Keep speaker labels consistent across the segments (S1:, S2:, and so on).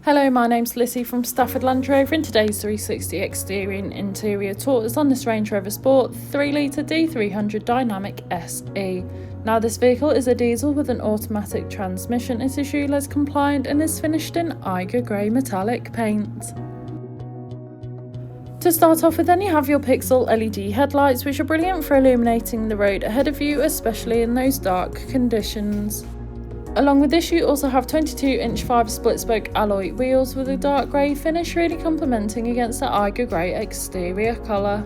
S1: Hello, my name's Lissy from Stafford Land Rover, and today's 360 exterior and interior tour is on this Range Rover Sport 3.0 D300 Dynamic SE. Now, this vehicle is a diesel with an automatic transmission. It is ULEZ compliant and is finished in Eiger grey metallic paint. To start off with, then you have your pixel LED headlights, which are brilliant for illuminating the road ahead of you, especially in those dark conditions. Along with this, you also have 22-inch 5 split-spoke alloy wheels with a dark grey finish, really complementing against the Eiger grey exterior colour.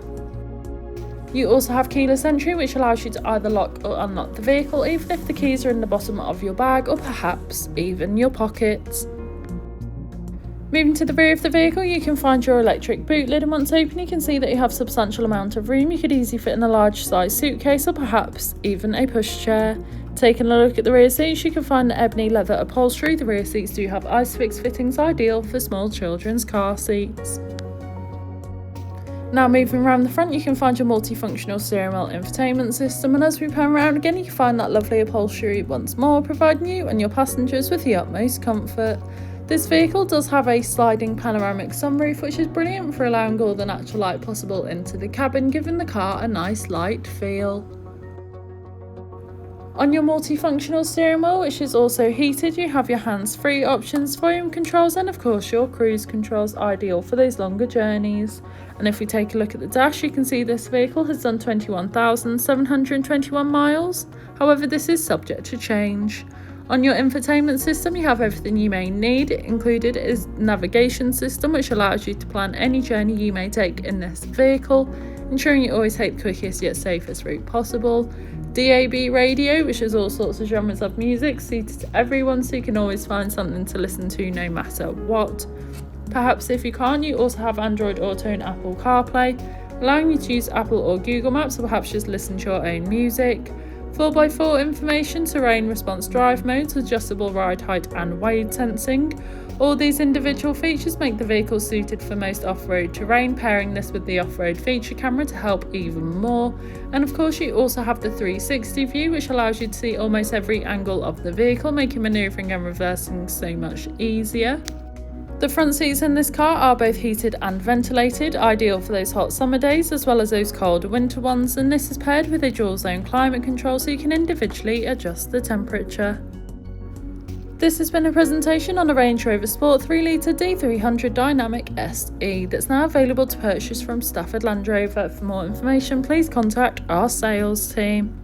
S1: You also have keyless entry, which allows you to either lock or unlock the vehicle, even if the keys are in the bottom of your bag or perhaps even your pockets. Moving to the rear of the vehicle, you can find your electric boot lid, and once open you can see that you have a substantial amount of room. You could easily fit in a large size suitcase or perhaps even a pushchair. Taking a look at the rear seats, you can find the ebony leather upholstery. The rear seats do have ISOFIX fittings, ideal for small children's car seats. Now moving around the front, you can find your multifunctional steering wheel infotainment system, and as we pan around again you can find that lovely upholstery once more, providing you and your passengers with the utmost comfort. This vehicle does have a sliding panoramic sunroof, which is brilliant for allowing all the natural light possible into the cabin, giving the car a nice light feel. On your multifunctional steering wheel, which is also heated, you have your hands-free options, volume controls, and of course your cruise controls, ideal for those longer journeys. And if we take a look at the dash, you can see this vehicle has done 21,721 miles. However, this is subject to change. On your infotainment system, you have everything you may need. Included is navigation system, which allows you to plan any journey you may take in this vehicle, ensuring you always take the quickest yet safest route possible. DAB radio, which has all sorts of genres of music suited to everyone, so you can always find something to listen to no matter what. Perhaps if you can't, you also have Android Auto and Apple CarPlay, allowing you to use Apple or Google Maps, or perhaps just listen to your own music. 4x4 information, terrain response drive modes, adjustable ride height and weight sensing. All these individual features make the vehicle suited for most off-road terrain, pairing this with the off-road feature camera to help even more. And of course you also have the 360 view, which allows you to see almost every angle of the vehicle, making manoeuvring and reversing so much easier. The front seats in this car are both heated and ventilated, ideal for those hot summer days as well as those colder winter ones, and this is paired with a dual zone climate control, so you can individually adjust the temperature. This has been a presentation on a Range Rover Sport 3.0 D300 Dynamic SE that's now available to purchase from Stafford Land Rover. For more information, please contact our sales team.